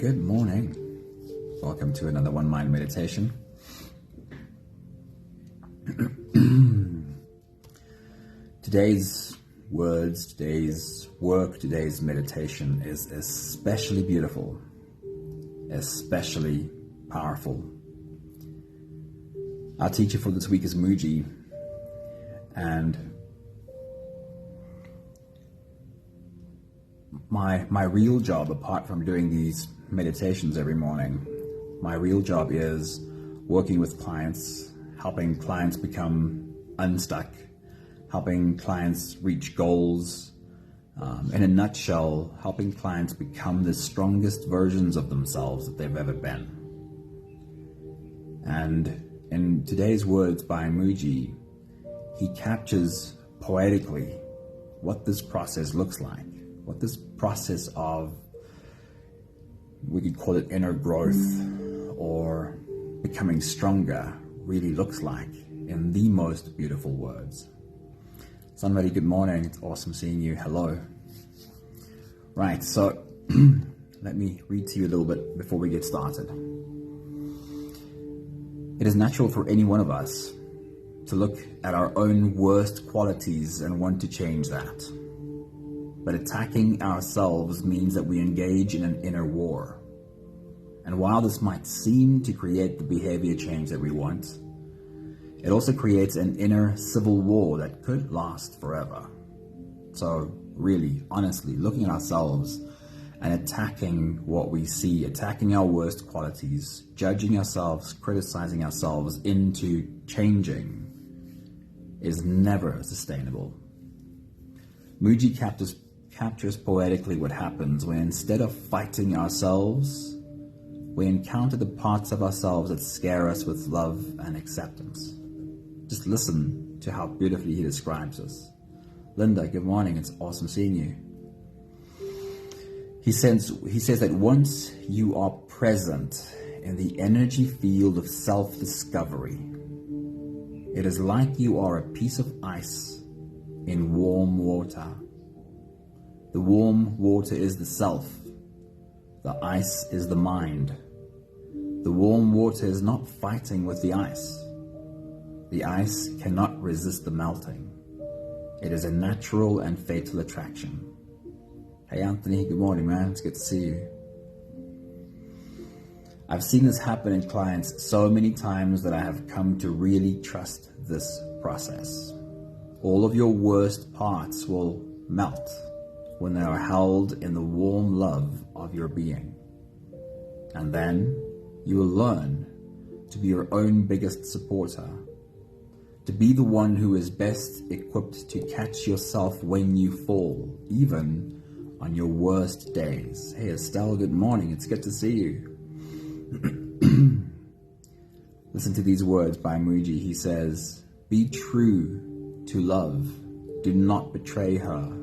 Good morning. Welcome to another One Mind meditation. Today's words, today's work, today's meditation is especially beautiful, especially powerful. Our teacher for this week is Mooji, and my real job, apart from doing these meditations every morning, my real job is working with clients, helping clients become unstuck, helping clients reach goals. In a nutshell, helping clients become the strongest versions of themselves that they've ever been. And in today's words by Mooji, he captures poetically what this process looks like, what this process of, we could call it inner growth or becoming stronger, really looks like in the most beautiful words. Somebody, good morning. It's awesome seeing you. Hello. Right, so let me read to you a little bit before we get started. It is natural for any one of us to look at our own worst qualities and want to change that. But attacking ourselves means that we engage in an inner war. And while this might seem to create the behavior change that we want, it also creates an inner civil war that could last forever. So really, honestly, looking at ourselves and attacking what we see, attacking our worst qualities, judging ourselves, criticizing ourselves into changing is never sustainable. Mooji captures poetically what happens when, instead of fighting ourselves, we encounter the parts of ourselves that scare us with love and acceptance. Just listen to how beautifully he describes us. Linda, good morning. It's awesome seeing you. He says that once you are present in the energy field of self-discovery, it is like you are a piece of ice in warm water. The warm water is the self. The ice is the mind. The warm water is not fighting with the ice. The ice cannot resist the melting. It is a natural and fatal attraction. Hey Anthony, good morning, man. It's good to see you. I've seen this happen in clients so many times that I have come to really trust this process. All of your worst parts will melt when they are held in the warm love of your being. And then you will learn to be your own biggest supporter, to be the one who is best equipped to catch yourself when you fall, even on your worst days. Hey Estelle, good morning. It's good to see you. Listen to these words by Mooji. He says, "Be true to love. Do not betray her.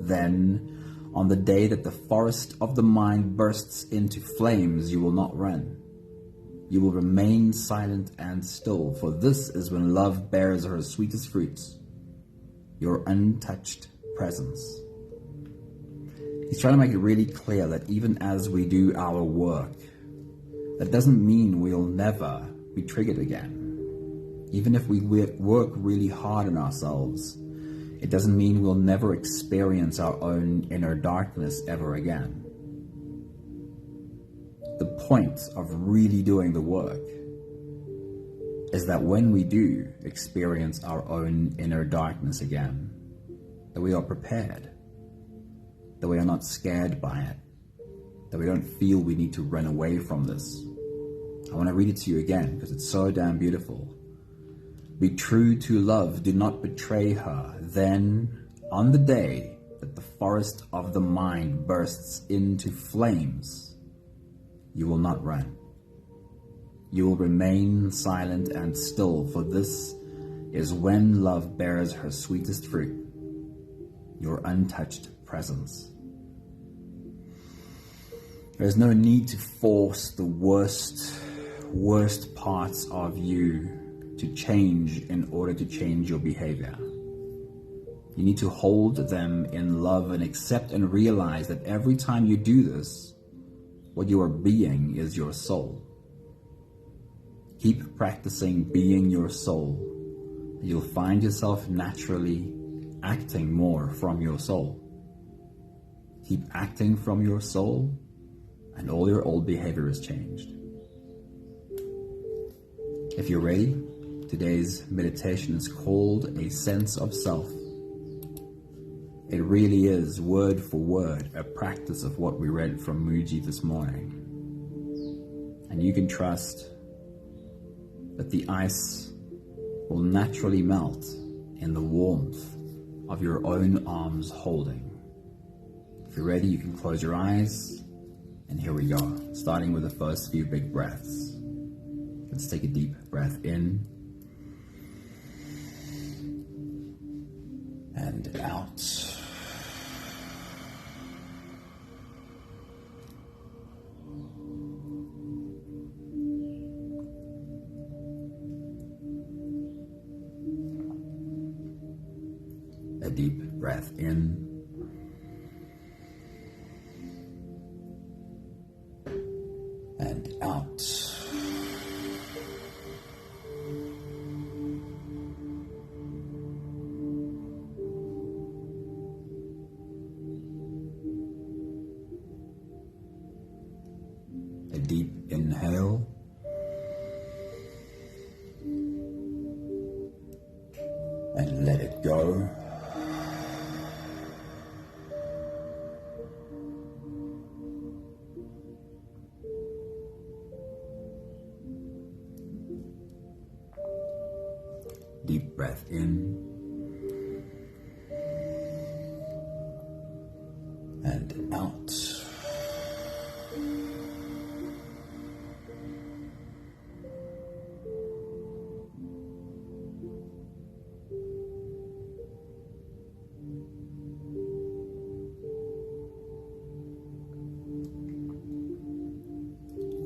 Then, on the day that the forest of the mind bursts into flames, you will not run. You will remain silent and still, for this is when love bears her sweetest fruits, your untouched presence." He's trying to make it really clear that even as we do our work, that doesn't mean we'll never be triggered again. Even if we work really hard on ourselves, it doesn't mean we'll never experience our own inner darkness ever again. The point of really doing the work is that when we do experience our own inner darkness again, that we are prepared, that we are not scared by it, that we don't feel we need to run away from this. I want to read it to you again because it's so damn beautiful. "Be true to love, do not betray her. Then, on the day that the forest of the mind bursts into flames, you will not run. You will remain silent and still, for this is when love bears her sweetest fruit, your untouched presence." There is no need to force the worst parts of you to change in order to change your behavior. You need to hold them in love and accept and realize that every time you do this, What you are being is your soul. Keep practicing being your soul. You'll find yourself naturally acting more from your soul. Keep acting from your soul, and all your old behavior is changed. If you're ready, today's meditation is called A Sense of Self. It really is, word for word, a practice of what we read from Mooji this morning. And you can trust that the ice will naturally melt in the warmth of your own arms holding. If you're ready, you can close your eyes, and here we go, starting with the first few big breaths. Let's take a deep breath in and out. A deep breath in and out. A deep inhale and let it go. Deep breath in and out.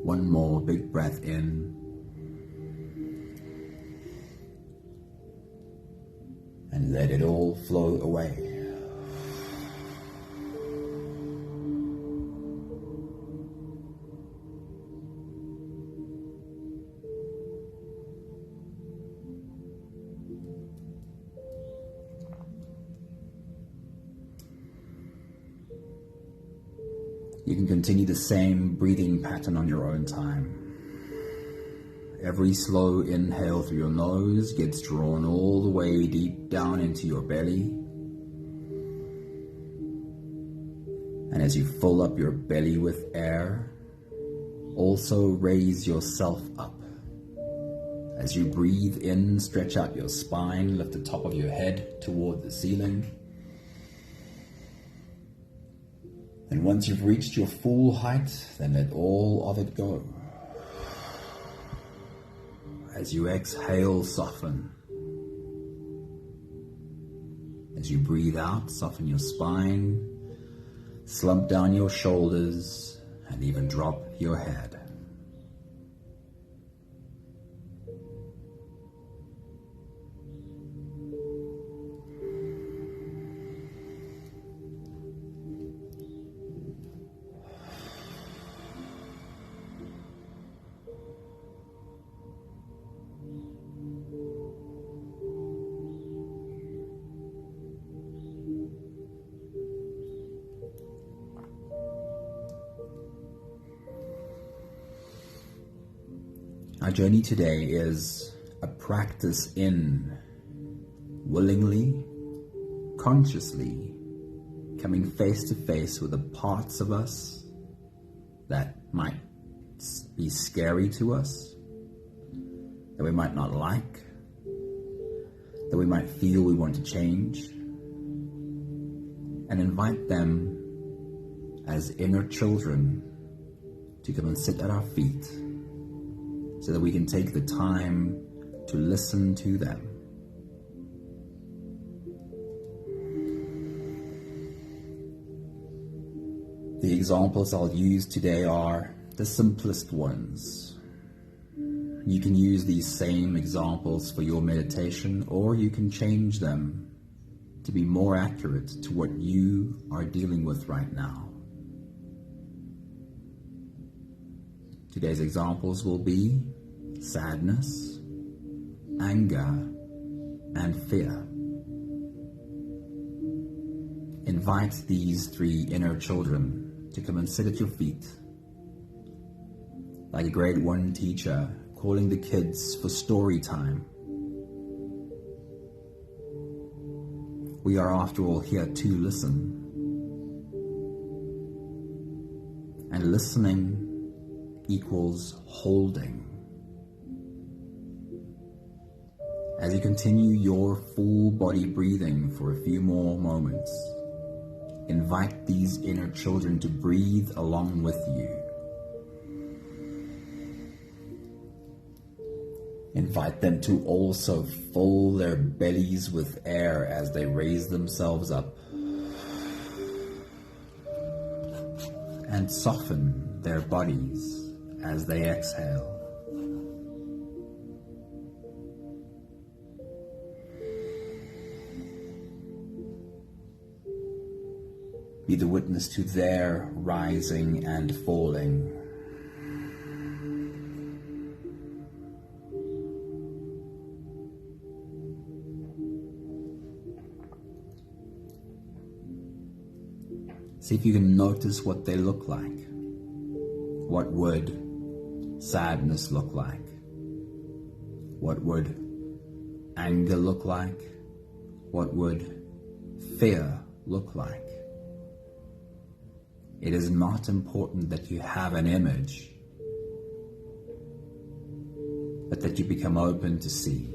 One more big breath in and let it all flow away. You can continue the same breathing pattern on your own time. Every slow inhale through your nose gets drawn all the way deep down into your belly. And as you fill up your belly with air, also raise yourself up. As you breathe in, stretch out your spine, lift the top of your head toward the ceiling. And once you've reached your full height, then let all of it go. As you exhale, soften. As you breathe out, soften your spine, slump down your shoulders, and even drop your head. Our journey today is a practice in willingly, consciously coming face to face with the parts of us that might be scary to us, that we might not like, that we might feel we want to change, and invite them as inner children to come and sit at our feet, so that we can take the time to listen to them. The examples I'll use today are the simplest ones. You can use these same examples for your meditation, or you can change them to be more accurate to what you are dealing with right now. Today's examples will be sadness, anger, and fear. Invite these three inner children to come and sit at your feet, like a grade 1 teacher calling the kids for story time. We are, after all, here to listen. And listening equals holding. As you continue your full body breathing for a few more moments, invite these inner children to breathe along with you. Invite them to also fill their bellies with air as they raise themselves up, and soften their bodies as they exhale. Be the witness to their rising and falling. See if you can notice what they look like. What would sadness look like? What would anger look like? What would fear look like? It is not important that you have an image, but that you become open to see.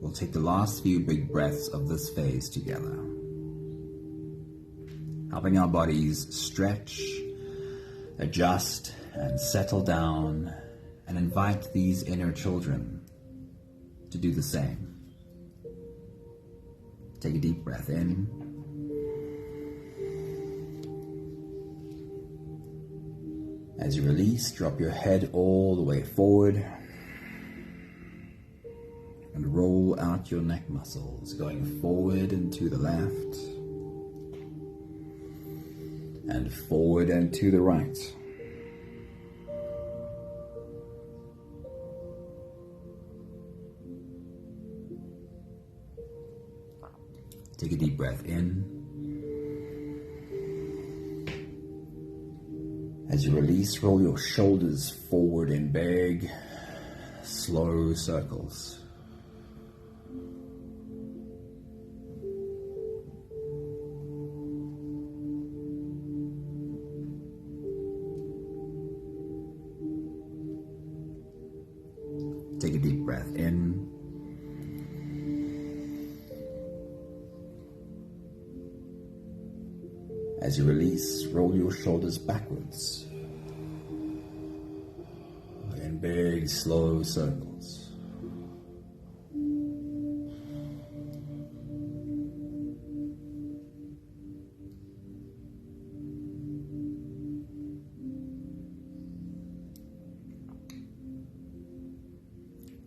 We'll take the last few big breaths of this phase together, helping our bodies stretch, adjust, and settle down, and invite these inner children to do the same. Take a deep breath in. As you release, drop your head all the way forward and roll out your neck muscles, going forward and to the left, and forward and to the right. Take a deep breath in. As you release, roll your shoulders forward in big, slow circles. Take a deep breath in. As you release, roll your shoulders backwards in big, slow circles.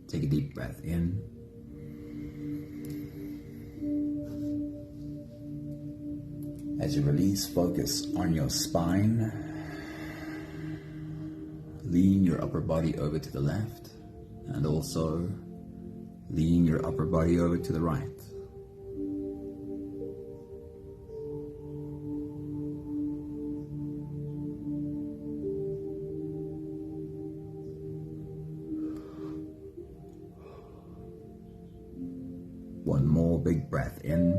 Take a deep breath in. As you release, focus on your spine. Lean your upper body over to the left, and also lean your upper body over to the right. One more big breath in.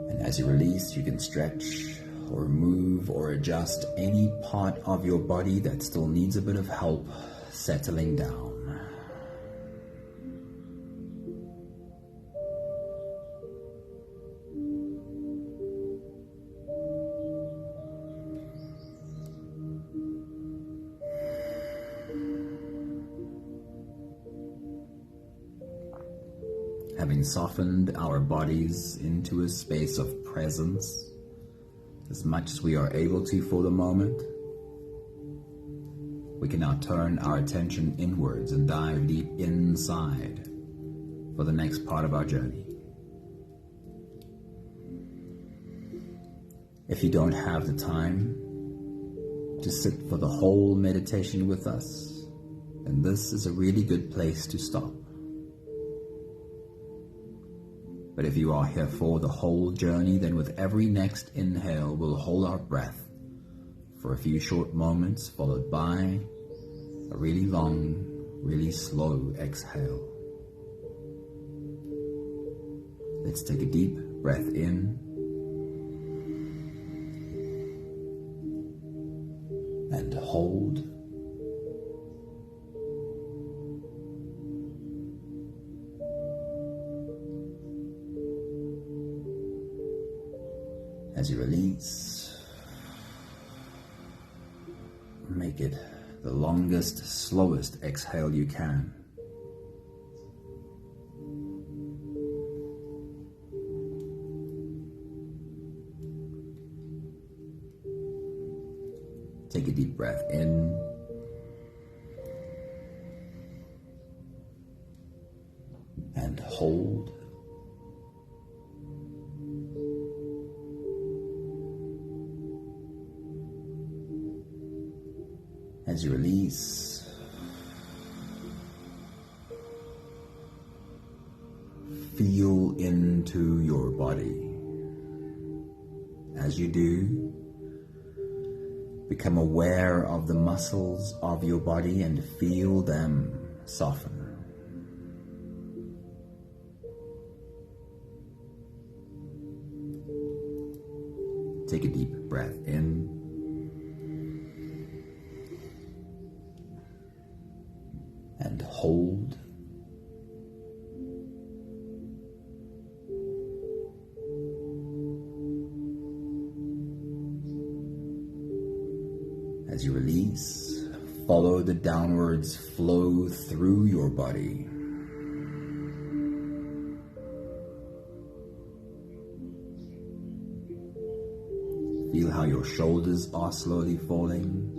And as you release, you can stretch or move or adjust any part of your body that still needs a bit of help settling down. having softened our bodies into a space of presence as much as we are able to for the moment, we can now turn our attention inwards and dive deep inside for the next part of our journey. If you don't have the time to sit for the whole meditation with us, then this is a really good place to stop. But if you are here for the whole journey, then with every next inhale, we'll hold our breath for a few short moments, followed by a really long, really slow exhale. Let's take a deep breath in and hold. As you release, make it the longest, slowest exhale you can. Take a deep breath in and hold. As you release, feel into your body. As you do, become aware of the muscles of your body and feel them soften. Take a deep breath in and hold. As you release, follow the downwards flow through your body. Feel how your shoulders are slowly falling.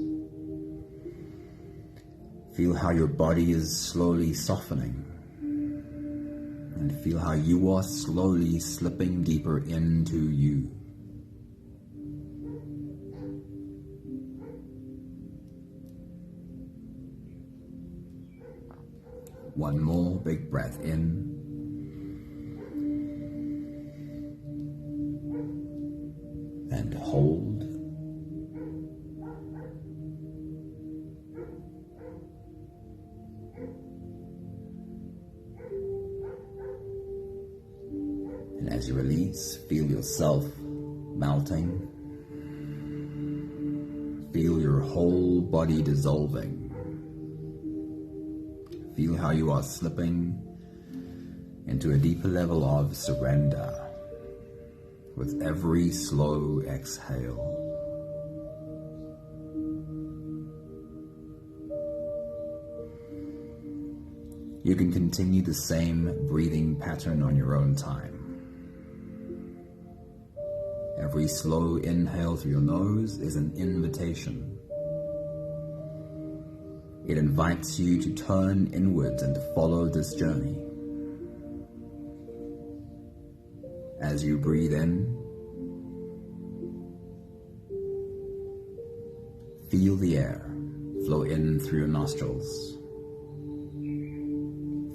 Feel how your body is slowly softening. And feel how you are slowly slipping deeper into you. One more big breath in. And hold. And as you release, feel yourself melting. Feel your whole body dissolving. Feel how you are slipping into a deeper level of surrender with every slow exhale. You can continue the same breathing pattern on your own time. Every slow inhale through your nose is an invitation. It invites you to turn inwards and to follow this journey. As you breathe in, feel the air flow in through your nostrils.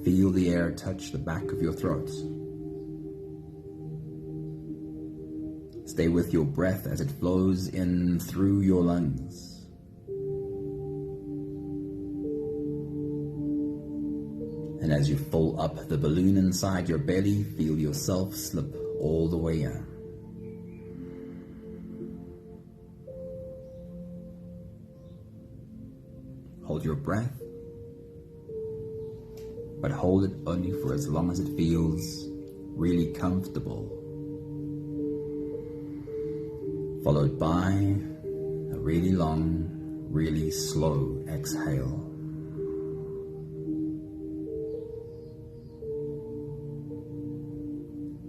Feel the air touch the back of your throat. Stay with your breath as it flows in through your lungs. And as you fill up the balloon inside your belly, feel yourself slip all the way in. Hold your breath, but hold it only for as long as it feels really comfortable. Followed by a really long, really slow exhale.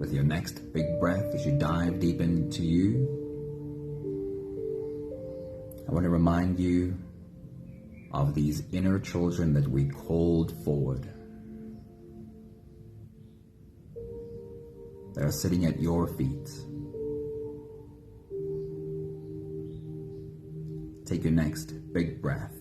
with your next big breath as you dive deep into you, I want to remind you of these inner children that we called forward. They are sitting at your feet. Take your next big breath.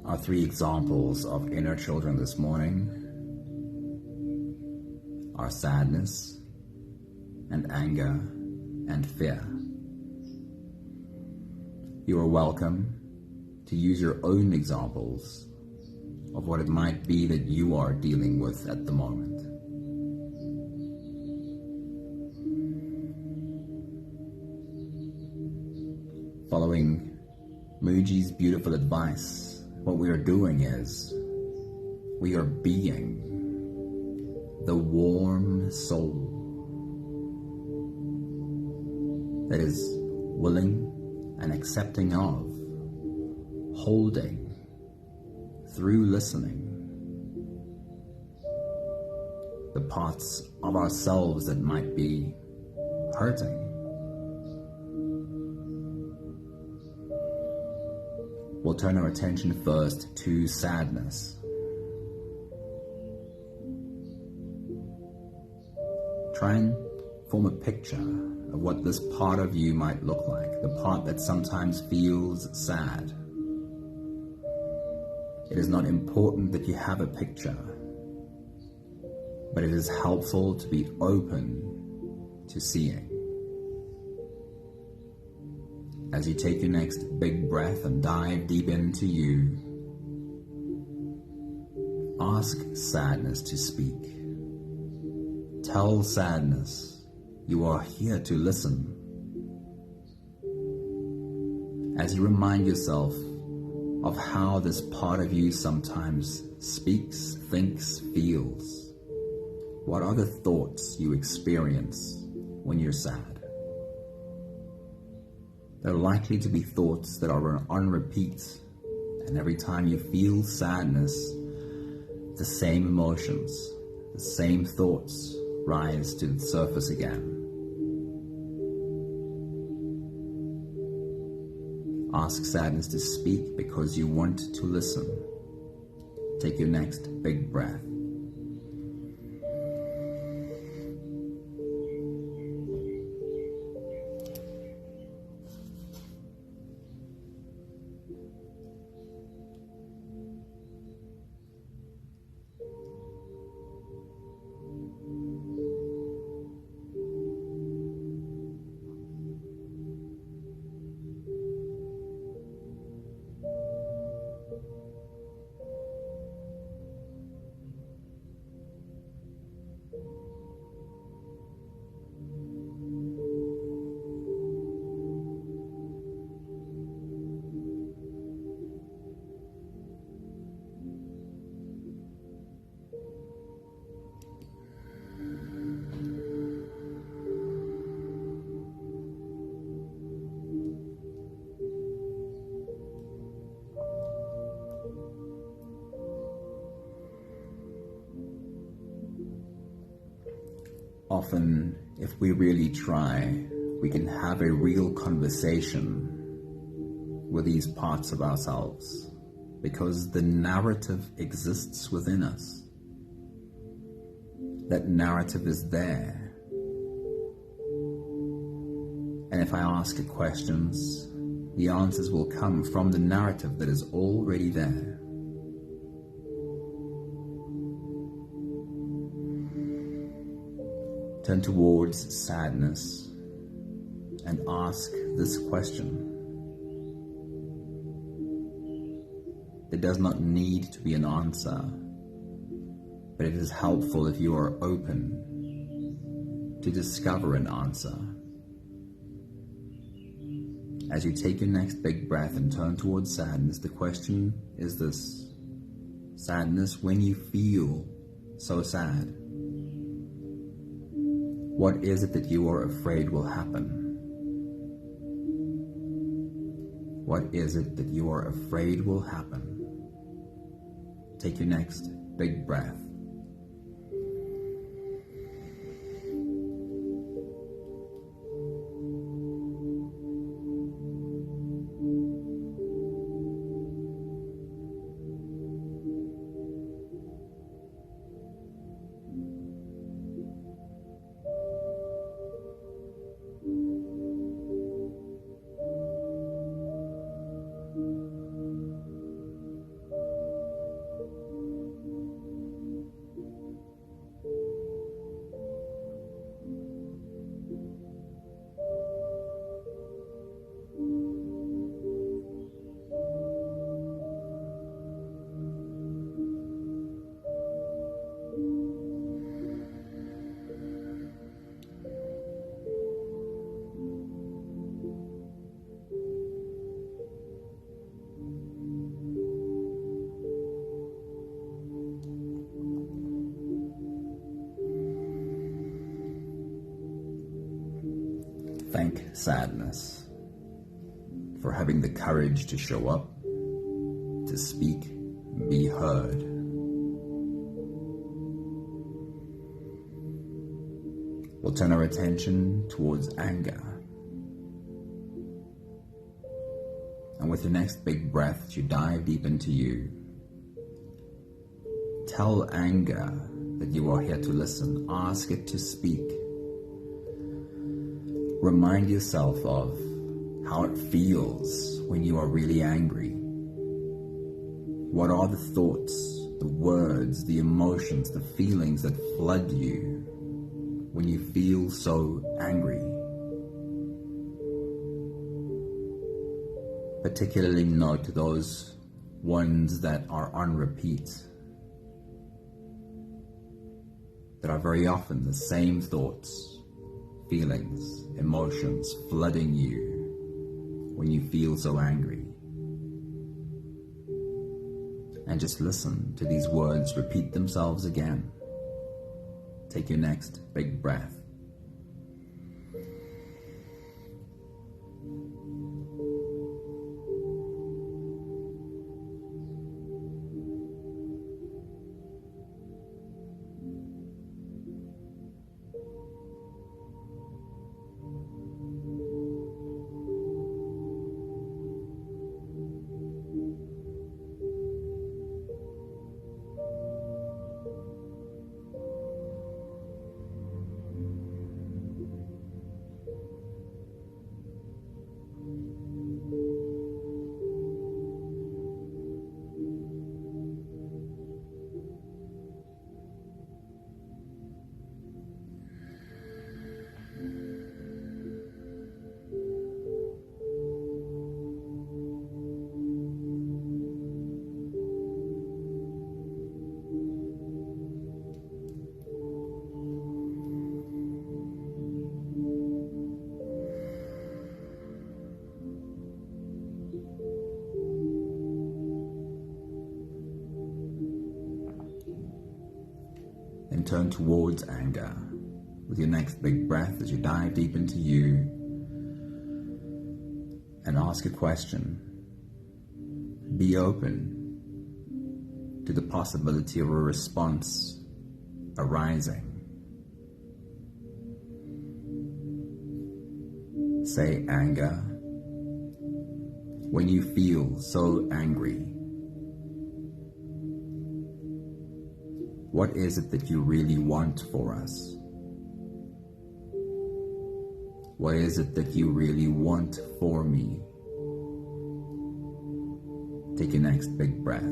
Our three examples of inner children this morning are sadness and anger and fear. You are welcome to use your own examples of what it might be that you are dealing with at the moment. Following Mooji's beautiful advice, what we are doing is we are being the warm soul that is willing and accepting of, holding, through listening, the parts of ourselves that might be hurting. We'll turn our attention first to sadness. Try and form a picture of what this part of you might look like, the part that sometimes feels sad. It is not important that you have a picture, but it is helpful to be open to seeing. As you take your next big breath and dive deep into you, ask sadness to speak. Tell sadness you are here to listen. As you remind yourself of how this part of you sometimes speaks, thinks, feels, what are the thoughts you experience when you're sad? There are likely to be thoughts that are on repeat, and every time you feel sadness, the same emotions, the same thoughts rise to the surface again. Ask sadness to speak because you want to listen. Take your next big breath. Often, if we really try, we can have a real conversation with these parts of ourselves, because the narrative exists within us. That narrative is there. And if I ask it questions, the answers will come from the narrative that is already there. Turn towards sadness and ask this question. There does not need to be an answer, but it is helpful if you are open to discover an answer. As you take your next big breath and turn towards sadness, the question is this: sadness, when you feel so sad, what is it that you are afraid will happen? What is it that you are afraid will happen? Take your next big breath. Thank sadness for having the courage to show up, to speak, be heard. We'll turn our attention towards anger. And with your next big breath, you dive deep into you. Tell anger that you are here to listen. Ask it to speak. Remind yourself of how it feels when you are really angry. What are the thoughts, the words, the emotions, the feelings that flood you when you feel so angry? Particularly note those ones that are on repeat, that are very often the same thoughts, feelings, emotions flooding you when you feel so angry. And just listen to these words repeat themselves again. Take your next big breath. And turn towards anger with your next big breath as you dive deep into you and ask a question. Be open to the possibility of a response arising. Say anger. When you feel so angry, what is it that you really want for us? What is it that you really want for me? Take your next big breath.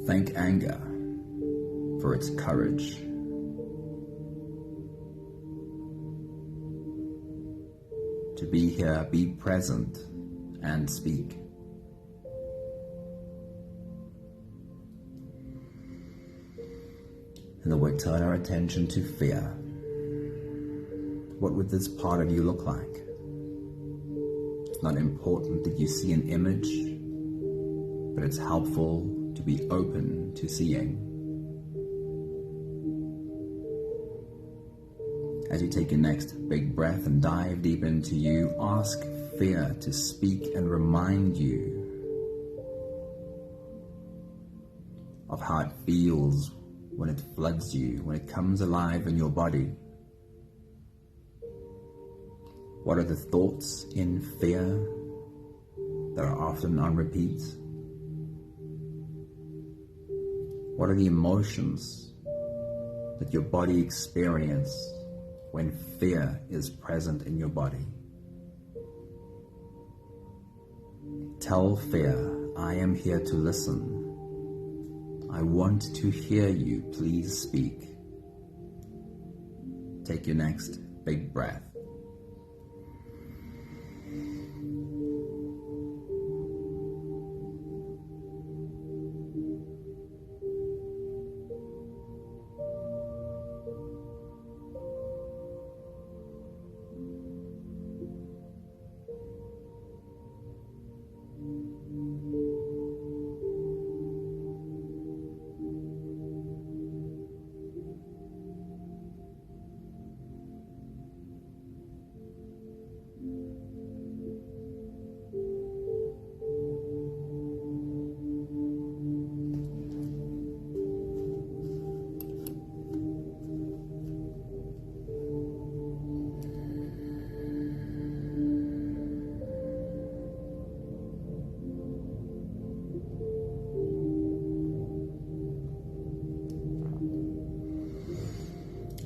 Thank anger for its courage. To be here, be present, and speak. And then we turn our attention to fear. What would this part of you look like? It's not important that you see an image, but it's helpful to be open to seeing. As you take your next big breath and dive deep into you, ask fear to speak and remind you of how it feels when it floods you, when it comes alive in your body. What are the thoughts in fear that are often on repeat? What are the emotions that your body experiences when fear is present in your body? Tell fear, I am here to listen. I want to hear you. Please speak. Take your next big breath.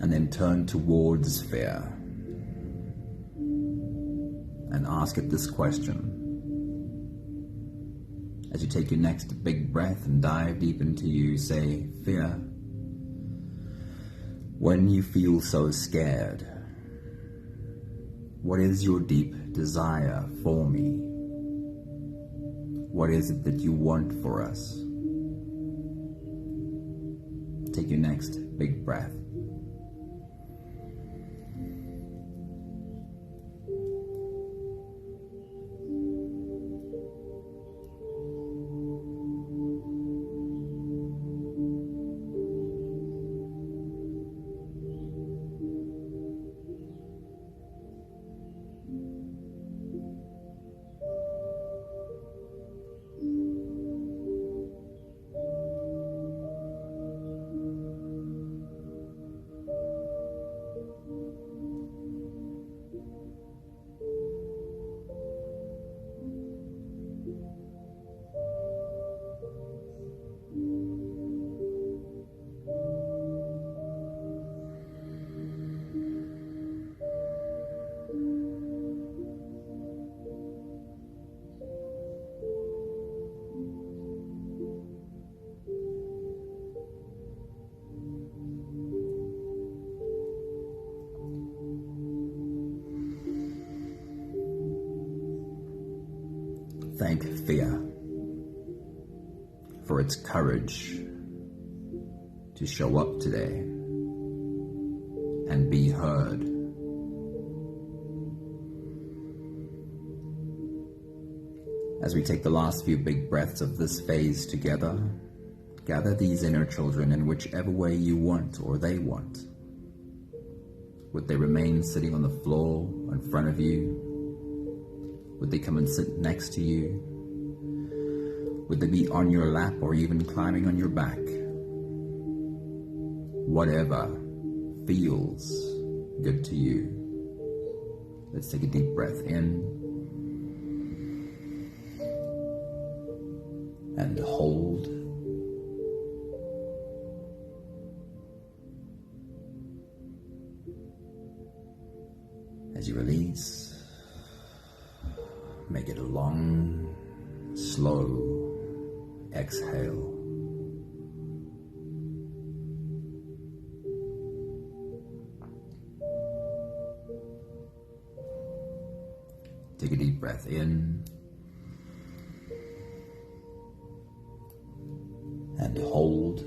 And then turn towards fear and ask it this question. As you take your next big breath and dive deep into you, say, fear, when you feel so scared, what is your deep desire for me? What is it that you want for us? Take your next big breath. Thank fear for its courage to show up today and be heard. As we take the last few big breaths of this phase together, gather these inner children in whichever way you want or they want. Would they remain sitting on the floor in front of you? Would they come and sit next to you? Would they be on your lap or even climbing on your back? Whatever feels good to you. Let's take a deep breath in and hold. As you release, make it a long, slow exhale. Take a deep breath in and hold.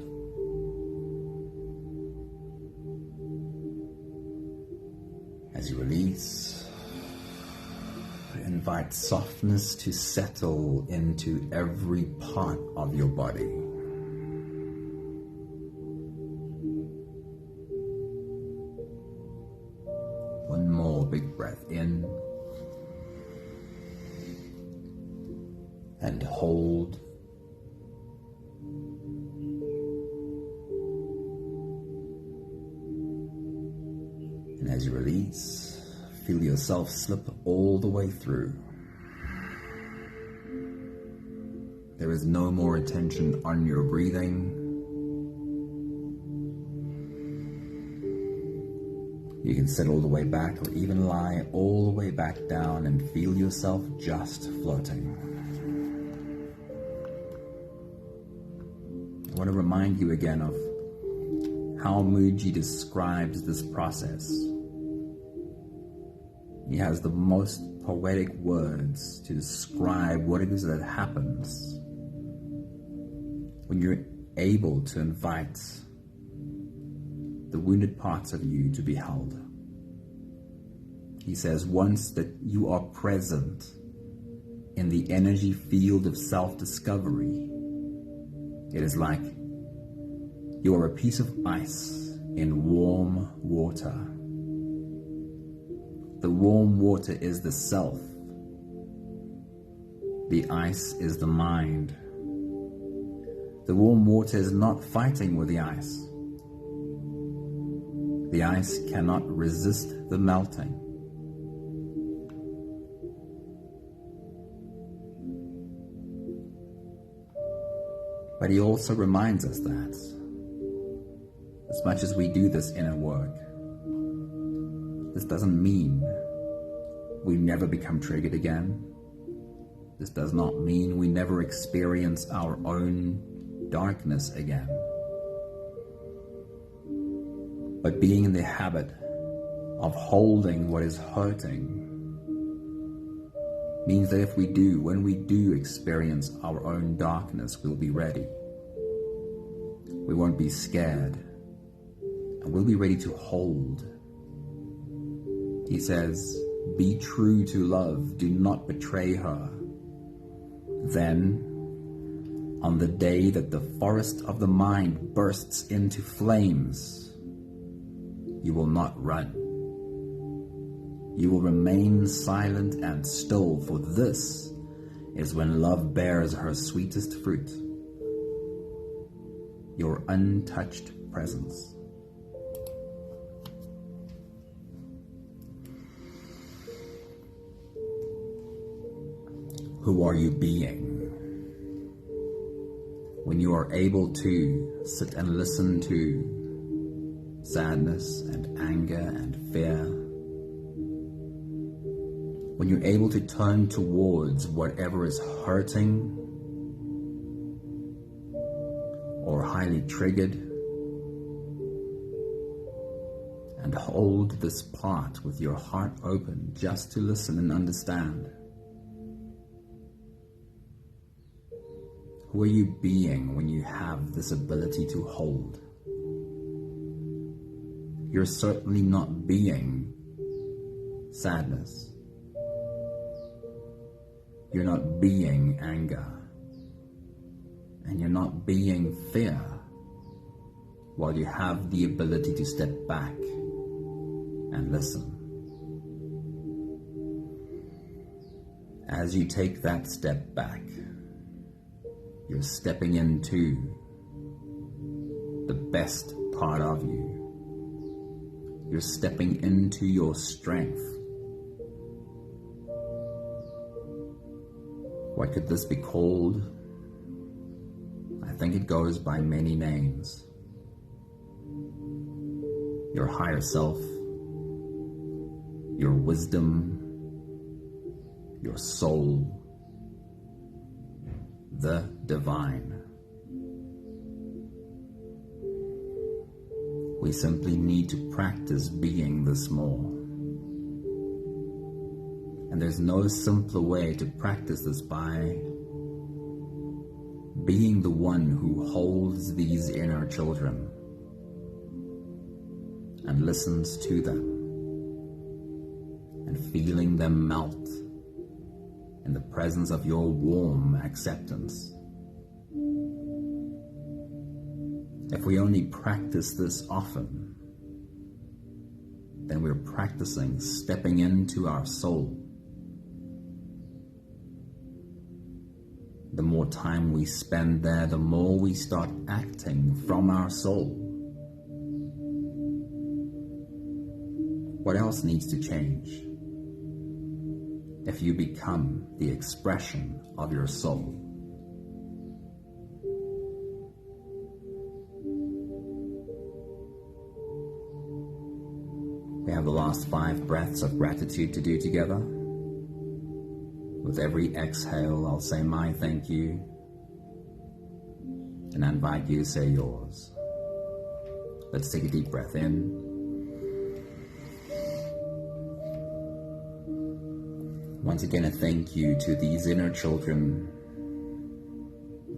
As you release, invite softness to settle into every part of your body. One more big breath in and hold. And as you release, feel yourself slip all the way through. There is no more attention on your breathing. You can sit all the way back or even lie all the way back down and feel yourself just floating. I want to remind you again of how Mooji describes this process. He has the most poetic words to describe what it is that happens when you're able to invite the wounded parts of you to be held. He says, once that you are present in the energy field of self-discovery, it is like you are a piece of ice in warm water. The warm water is the self. The ice is the mind. The warm water is not fighting with the ice. The ice cannot resist the melting. But he also reminds us that as much as we do this inner work, this doesn't mean we never become triggered again. This does not mean we never experience our own darkness again. But being in the habit of holding what is hurting means that when we do experience our own darkness, we'll be ready. We won't be scared, and we'll be ready to hold. He says, be true to love, do not betray her. Then, on the day that the forest of the mind bursts into flames, you will not run. You will remain silent and still, for this is when love bears her sweetest fruit, your untouched presence. Who are you being? When you are able to sit and listen to sadness and anger and fear, when you're able to turn towards whatever is hurting or highly triggered and hold this part with your heart open just to listen and understand. Who are you being when you have this ability to hold? You're certainly not being sadness. You're not being anger. And you're not being fear while you have the ability to step back and listen. As you take that step back, you're stepping into the best part of you. You're stepping into your strength. What could this be called? I think it goes by many names. Your higher self, your wisdom, your soul, the divine. We simply need to practice being this more. And there's no simpler way to practice this by being the one who holds these inner children and listens to them and feeling them melt in the presence of your warm acceptance. If we only practice this often, then we're practicing stepping into our soul. The more time we spend there, the more we start acting from our soul. What else needs to change? If you become the expression of your soul. We have the last 5 breaths of gratitude to do together. With every exhale, I'll say my thank you, and I invite you to say yours. Let's take a deep breath in. Once again, a thank you to these inner children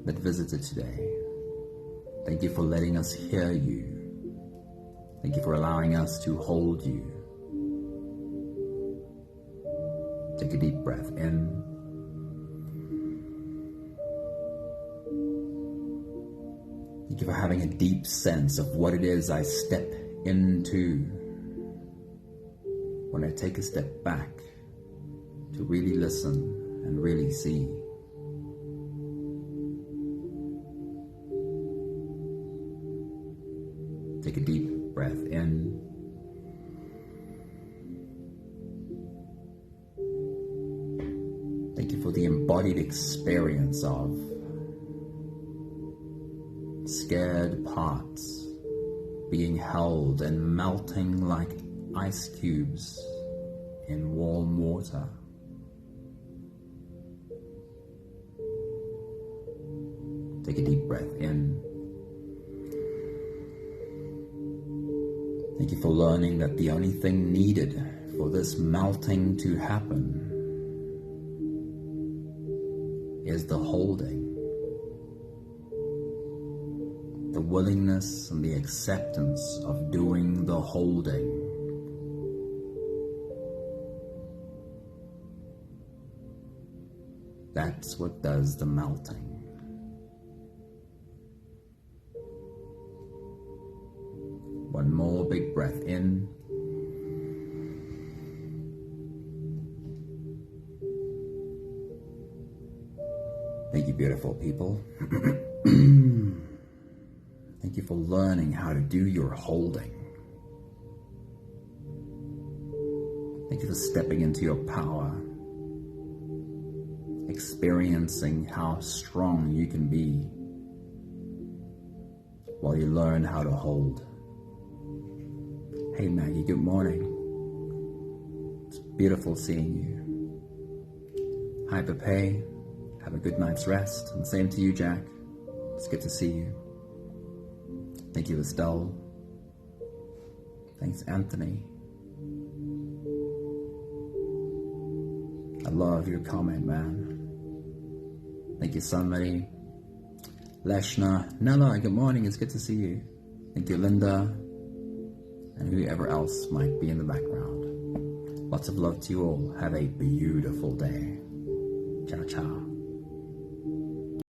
that visited today. Thank you for letting us hear you. Thank you for allowing us to hold you. Take a deep breath in. Thank you for having a deep sense of what it is I step into when I take a step back to really listen and really see. Take a deep breath in. Thank you for the embodied experience of scared parts being held and melting like ice cubes in warm water. Take a deep breath in. Thank you for learning that the only thing needed for this melting to happen is the holding, the willingness and the acceptance of doing the holding. That's what does the melting. One more big breath in. Thank you, beautiful people. Thank you for learning how to do your holding. Thank you for stepping into your power, experiencing how strong you can be while you learn how to hold. Hey Maggie, good morning. It's beautiful seeing you. Hi Pepe, have a good night's rest. And same to you, Jack. It's good to see you. Thank you, Estelle. Thanks, Anthony. I love your comment, man. Thank you, somebody. Leshna, Nella, good morning, it's good to see you. Thank you, Linda, and whoever else might be in the background. Lots of love to you all. Have a beautiful day. Ciao, ciao.